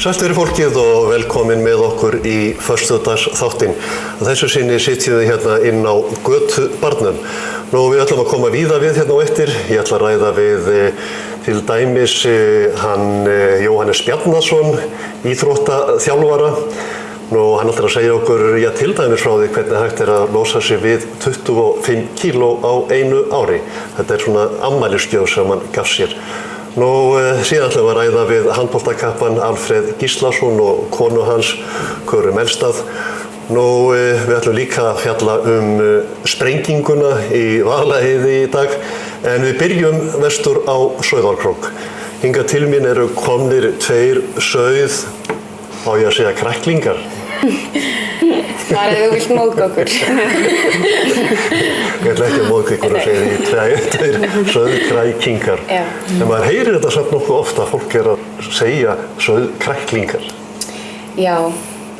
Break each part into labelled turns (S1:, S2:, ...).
S1: Sælt verið fólkið og velkomin með okkur í föstudagsþáttinn. Að þessu sinni sitjum við hérna inn á götu barnum. Nú við ætlum að koma víða við hérna á eftir. Ég ætla að ræða við til dæmis hann Jóhannes Bjarnason, íþróttaþjálfara. Nú hann ætlar að segja okkur til dæmis frá því hvernig hægt að losa sig við 25 kíló á einu ári. Þetta svona afmælisgjöf sem hann gaf sér. Nú síðan ætlum við að ræða við handboltakappann Alfreð Gíslason og konu hans, Köru Melstað. Nú við ætlum líka að fjalla sprenginguna í Vaðlaheiði í dag, en við byrjum vestur á Sauðárkrók. Hingað til mín eru komnir tveir á ég að segja kræklingar.
S2: Það þú vilt móðga okkur.
S1: Ég ætla ekki að móðga ykkur að segja tveir sauðkrækingar. En maður heyrir þetta samt nokkuð ofta að fólk að segja sauðkræklingar.
S2: Já,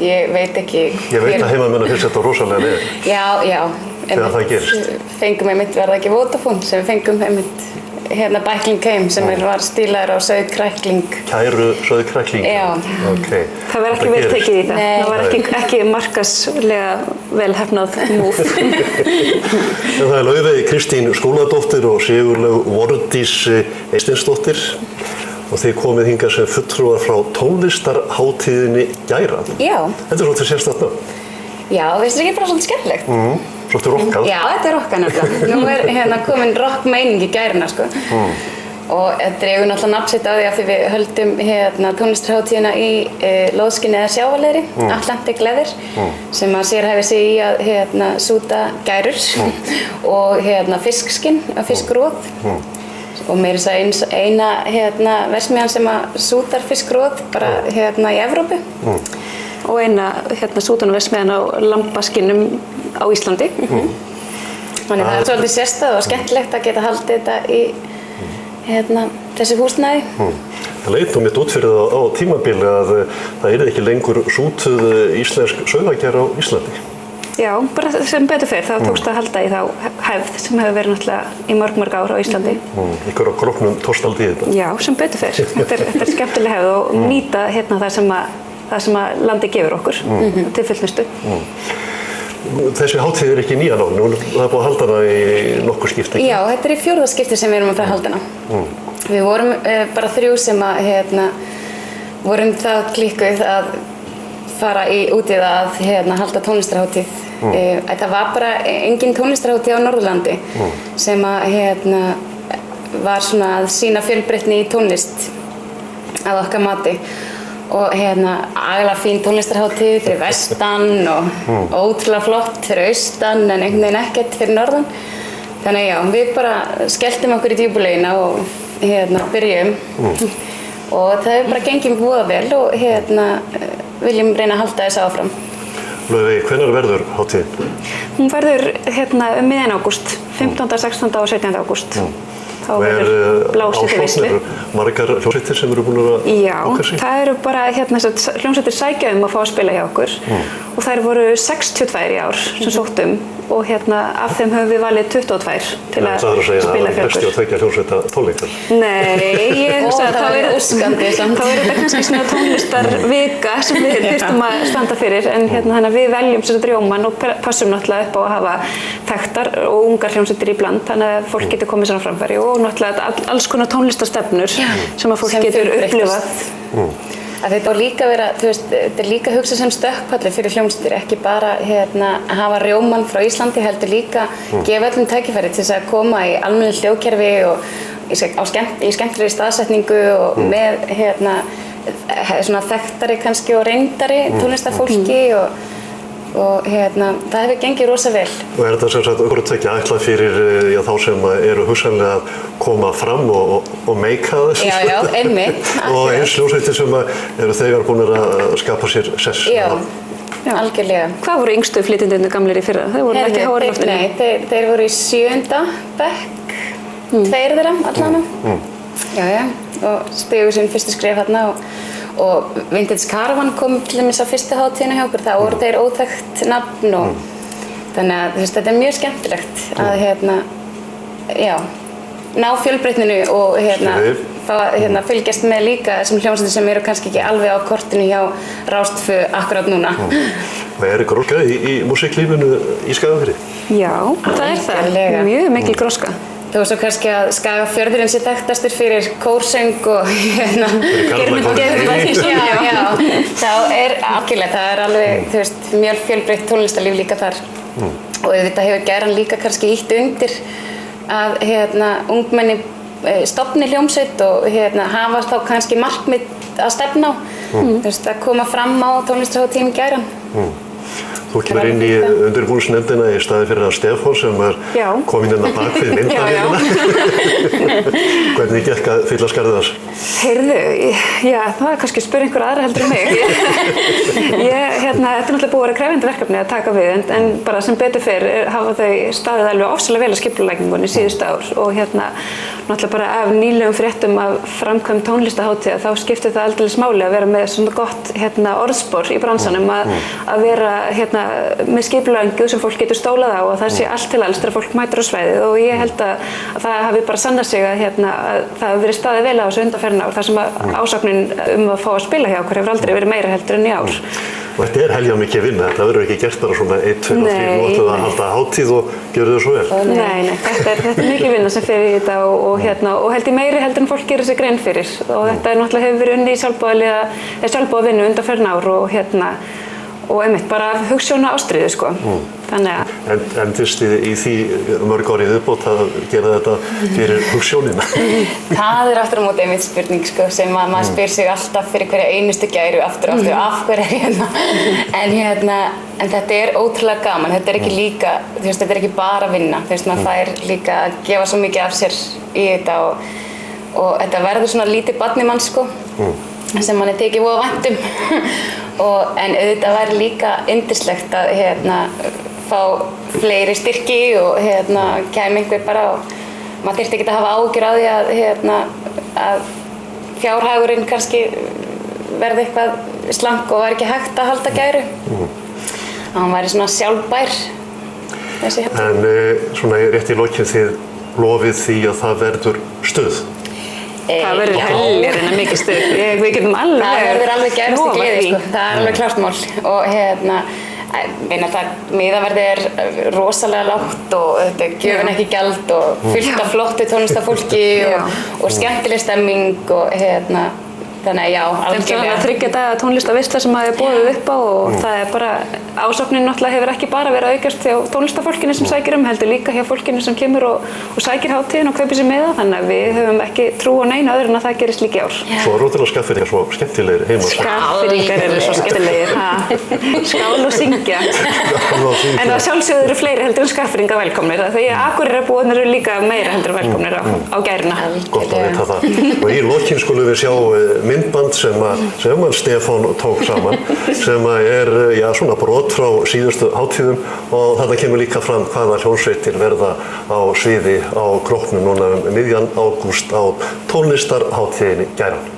S2: ég veit ekki.
S1: Ég veit að heimamenn finnst þetta rosalega leið.
S2: Já.
S1: Þegar það gerist.
S2: Fengum einmitt, var það ekki Vodafone sem við fengum einmitt hérna bækling heim sem var stílaður á sauðkrækling. Kæru
S1: sauðkrækling?
S2: Já.
S1: Okay.
S3: Það var ekki vel tekið í það. Það var ekki markaðslega vel hefnað múf.
S1: En það Laufey Kristín Skúladóttir og Sigurlaug Vordís Eystinsdóttir og þið komið hingað sem fulltrúar frá tónlistarhátíðinni Gæra.
S2: Já.
S1: Þetta svolítið sérstakt nafn.
S2: Já, finnst þér ekki bara svolítið skemmtilegt?
S1: Svolítið rockað.
S2: Já, þetta rockað nefnilega. Nú hérna komin rockmeining í Gæruna, sko. Og þetta dregur náttúrulega nafnsitt á því að við höldum tónlistarhátíðina í lóðskinni eða sjávarlegri, Atlantic Leather, sem að sérhæfir sig í að súta gærur og fiskskinn og fiskróð. Og meira þess að eina verksmiðjan sem að sútar fiskróð bara í Evrópu.
S3: Og eina sútunarverksmiðjan á lambaskinnum á Íslandi.
S2: Þannig það svolítið sérstæð og skemmtilegt að geta haldið þetta í þessu húsnæði.
S1: Það leit mitt út fyrir það á tímabili að það ekki lengur sútuð íslensk sauðagjær á Íslandi.
S3: Já, bara sem betur fer, þá tókst að halda í þá hefð sem hefur verið náttúrulega í mörg ár á Íslandi.
S1: Ykkur á króknum tórstaldi í þetta?
S3: Já, sem betur fer. Þetta er skemmtileg hefð og nýta það sem að landi gefur okkur til fullnustu.
S1: Þessi hátíð ekki nýja ná, það búið að halda hana í nokkur skipti.
S2: Já, þetta í 4. skipti sem við erum að fara að halda hana. Við vorum bara 3 sem að vorum það klikkuð að fara út í það að halda tónlistarhátíð. Þetta var bara engin tónlistarhátíð á Norðurlandi sem að var svona að sýna fjölbreytni í tónlist að okkar mati. Og agalega fín tónlistarhátíð fyrir vestan og ótrúlega flott fyrir austan en einhvern veginn ekkert fyrir norðan. Þannig já, við bara skelltum okkur í djúpulegina og byrjum. Og það hefur bara gengið voða vel og viljum reyna að halda þessu áfram.
S1: Laufey, hvenær verður hátíðin?
S3: Hún verður miðjan ágúst, 15., 16. og 17. ágúst.
S1: Og ásóknir margar hljómsveitir sem eru búin að okkar sig?
S3: Já, það eru bara hljómsveitir sækja að fá að spila hjá okkur og þær voru 62 í ár sem sóttum og af þeim höfum við valið 22 til að spila fyrir okkur.
S1: Það er að segja að það var 62 hljómsveita tónleikar?
S3: Nei, ég hugsa að þá er þetta kannski svona tónlistarvika sem við þyrftum að standa fyrir en þannig að við veljum rjómann og passum náttúrulega upp á að hafa þekktar og ungar hljómsveitir í bland þannig að fólk getur komið svona framfæri og náttúrulega alls konar tónlistarstefnur sem að fólk getur upplifað.
S2: Þetta er líka hugsað sem stökkpalli fyrir hljómsveitir, ekki bara að hafa rjómann frá Íslandi, heldur líka gefa öllum tækifæri til þess að koma í almennu hljóðkerfi og í skemmtilegri staðsetningu og með svona þekktari kannski og reyndari tónlistarfólki og það hefur gengið rosa vel.
S1: Og þetta sem sagt okkur tveggja ætlað fyrir þá sem eru hugsanlega að koma fram og meika þessu?
S2: Já, einmitt.
S1: Og eins hljómsveitir sem eru þegar búin að skapa sér sess?
S2: Já, algjörlega.
S3: Hvað voru yngstu flytjendurnir gamlir í fyrra? Þeir voru ekki háir í loftinu?
S2: Nei, þeir voru í 7. bekk, 2 þeirra allavega. Já, og stigu sín fyrstu skref þarna og Vintage Caravan kom til dæmis á fyrstu hátíðina hjá okkur, það voru þeir óþekkt nafn og þannig að þetta er mjög skemmtilegt að ná fjölbreytninu og fá að fylgjast með líka þessum hljómsveitum sem eru kannski ekki alveg á kortinu hjá Rás 2 akkurat núna.
S1: Það gróska í músíklífinu í Skagafirði?
S3: Já, það það. Mjög mikil gróska.
S2: Þó svo kannski að Skagafjörðurinn sé þekktastur fyrir kórsöng og
S1: Gerðmætti.
S2: Já, þá algjörlega, það alveg, þú veist, mjög fjölbreytt tónlistarlíf líka þar. Og auðvitað hefur Gæran líka kannski ýtt undir að ungmenni stofni hljómsveit og hafa þá kannski markmið að stefna á. Þú veist, að koma fram á tónlistarhátíðinni Gæran.
S1: Þú kemur inn í undirbúningsnefndina í staði fyrir að Stefán sem kominn inn að bak við myndavélina. Hvernig gekk að fylla skarðið þess?
S3: Heyrðu, já, það kannski að spyrja einhver aðra heldur en mig. Þetta er náttúrulega búið að vera krefjandi verkefni að taka við, en bara sem betur fyrr hafa þau staðið alveg ofsalega vel að skipulagningunni síðustu ár og náttúrulega bara af nýlegum fréttum af framkvæmd tónlistarhátíða þá skiptir það aldeilis máli að vera með svona gott orðspor í bransanum að vera með skipulagningu sem fólk getur stólað á og það sé allt til alls þegar fólk mætir á svæðið og ég held að það hafi bara sannað sig að það hafi verið staðið vel á þessu undanfarin ár þar sem ásóknin að fá að spila hjá okkur hefur aldrei verið meira heldur en í ár.
S1: Og þetta helja mikið vinna, þetta verður ekki gert bara svona 1, 2 og 3 nóttu að halda hátíð og gera þau svo vel.
S3: Nei, þetta er mikið vinna sem fer í þetta og held í meiri heldur en fólk gerir sig grein fyrir og þetta náttúrulega hefur verið unnið í sjálfboðavinnu undanfarin ár og einmitt bara af hugsjóna ástríðu sko. Þannig að
S1: endist þið í því mörg árið viðbót að gera þetta fyrir hugsjónina?
S2: Það aftur á móti einmitt spurning sko, sem maður spyr sig alltaf fyrir hverja einustu gæru aftur af hverju en þetta er ótrúlega gaman, þetta er ekki líka, þú veist, þetta er ekki bara vinna, þú veist, maður fær líka að gefa svo mikið af sér í þetta og þetta verður svona lítið barnimann sko, sem manni tekið voða vænt en auðvitað væri líka yndislegt að fá fleiri styrki og kæmi einhver bara og maður þyrfti ekki að hafa áhyggjur á því að fjárhagurinn kannski verði eitthvað slank og væri ekki hægt að halda gæru. Að hann væri svona sjálfbær þessi
S1: En svona rétt í lokin þið lofið því að það verður stuð?
S3: Það verður heljarinn mikið stuð. Við getum alveg
S2: það verður alveg gerðast í gleði sko. Það alveg klart mál og miðaverðið rosalega lágt og þetta gjöfin ekki gjald og fullt af flottu tónlistarfólki og skemmtileg stemming og þannig já, algjörlega. Það 3 daga tónlistarveisla sem maður boðið upp á og það bara, ásóknin náttúrulega hefur ekki bara verið að aukast hjá tónlistarfólkinu sem sækir heldur líka hjá fólkinu sem kemur og sækir hátíðin og kaupir sér með það, þannig að við höfum ekki trú á neinu öðru en að það gerist líka í ár.
S1: Svo rótilega Skagfirðingar svo skemmtilegir heima.
S3: Skagfirðingar eru svo skemmtilegir, skál og syngja. En það sjálfsögðu eru fleiri heldur en Skagfirðingar velkomnir, því að Akureyrarbúarnir eru líka meira heldur velkomnir á gæruna.
S1: Gott að vita það. Og í lokin skulum við sjá myndband sem Stefán tók saman sem svona brot frá síðustu hátíðum og þetta kemur líka fram hvaða hljómsveitir verða á sviði á Króknum núna miðjan ágúst á tónlistarhátíðinni Gæran.